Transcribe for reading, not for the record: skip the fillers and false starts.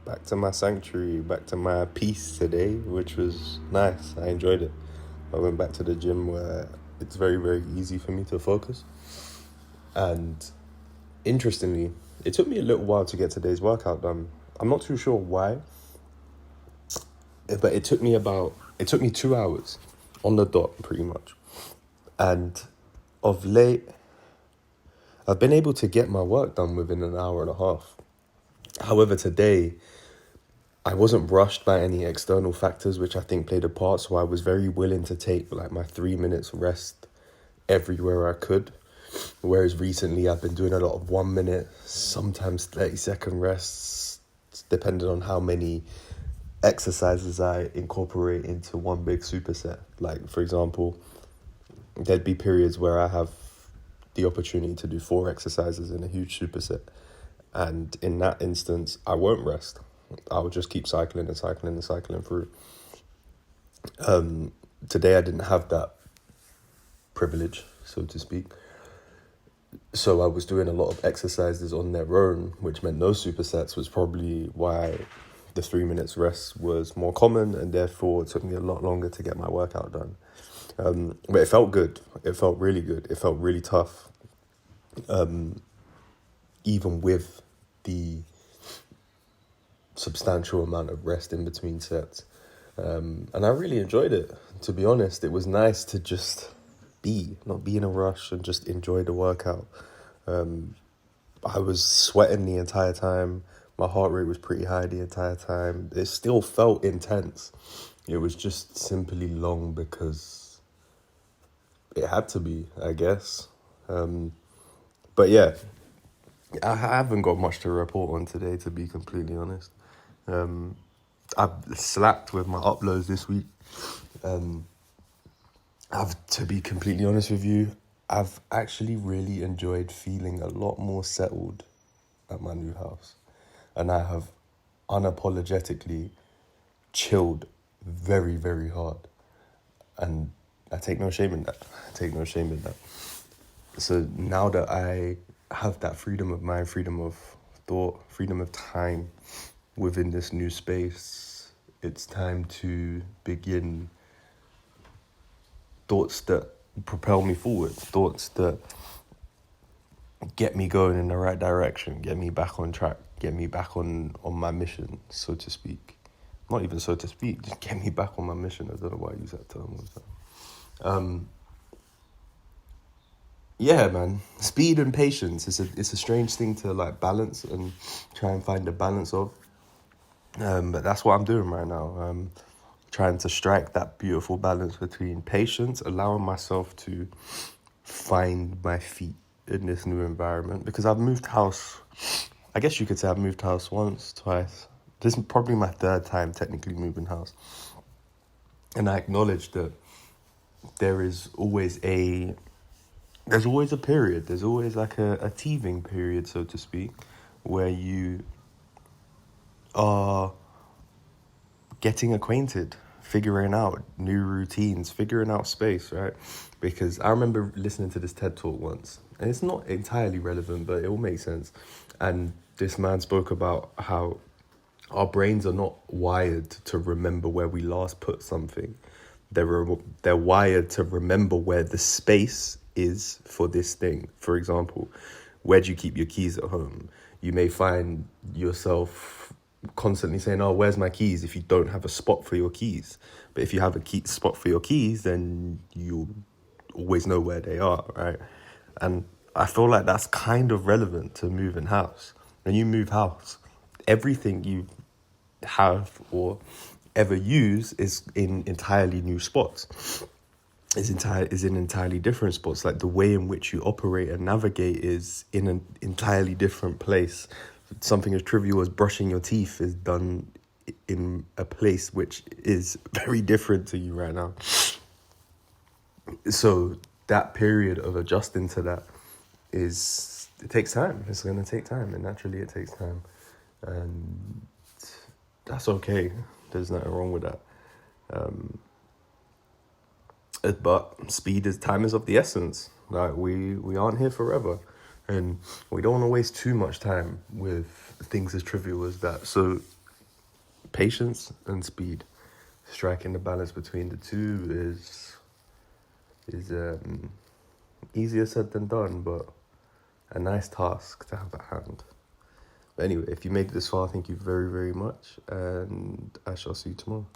back to my sanctuary, back to my peace today, which was nice. I enjoyed it. I went back to the gym where it's very, very easy for me to focus. And interestingly, it took me a little while to get today's workout done. I'm not too sure why, but it took me 2 hours on the dot, pretty much. And of late, I've been able to get my work done within an hour and a half. However, today, I wasn't rushed by any external factors, which I think played a part. So I was very willing to take like my 3 minutes rest everywhere I could. Whereas recently I've been doing a lot of 1 minute, sometimes 30-second rests, depending on how many exercises I incorporate into one big superset. Like, for example, there'd be periods where I have the opportunity to do 4 exercises in a huge superset. And in that instance, I won't rest. I'll just keep cycling through. Today I didn't have that privilege, so to speak. So I was doing a lot of exercises on their own, which meant no supersets, was probably why the 3 minutes rest was more common, and therefore it took me a lot longer to get my workout done. But it felt good. It felt really good. It felt really tough. Even with the substantial amount of rest in between sets. And I really enjoyed it. To be honest, it was nice to just not be in a rush and just enjoy the workout. I was sweating the entire time. My heart rate was pretty high the entire time. It still felt intense. It was just simply long because it had to be, I guess. But yeah, I haven't got much to report on today, to be completely honest. I've slacked with my uploads this week. To be completely honest with you, I've actually really enjoyed feeling a lot more settled at my new house. And I have unapologetically chilled very, very hard. And I take no shame in that. So now that I have that freedom of mind, freedom of thought, freedom of time within this new space, it's time to begin thoughts that propel me forward, thoughts that get me going in the right direction, get me back on track, get me back on my mission, so to speak. Not even so to speak, just get me back on my mission. I don't know why I use that term all the time. Yeah, man. Speed and patience. It's a strange thing to like balance and try and find the balance of. But that's what I'm doing right now. Trying to strike that beautiful balance between patience, allowing myself to find my feet in this new environment. Because I've moved house. I guess you could say I've moved house once, twice. This is probably my third time technically moving house. And I acknowledge that there's always a period, there's always like a teething period, so to speak, where you are getting acquainted, figuring out new routines, figuring out space, right? Because I remember listening to this TED Talk once, and it's not entirely relevant, but it all makes sense. And this man spoke about how our brains are not wired to remember where we last put something. They're wired to remember where the space is for this thing. For example, where do you keep your keys at home? You may find yourself constantly saying, oh, where's my keys? If you don't have a spot for your keys. But if you have a spot for your keys, then you always know where they are, right? And I feel like that's kind of relevant to moving house. When you move house, everything you have or ever use is in entirely new spots. Is in entirely different spots. Like the way in which you operate and navigate is in an entirely different place. Something as trivial as brushing your teeth is done in a place which is very different to you right now. So that period of adjusting to that it takes time. It's going to take time, and naturally it takes time. And that's okay. There's nothing wrong with that. But time is of the essence. Like we aren't here forever, and we don't want to waste too much time with things as trivial as that. So patience and speed. Striking the balance between the two is easier said than done, but a nice task to have at hand. But anyway, if you made it this far, thank you very, very much, and I shall see you tomorrow.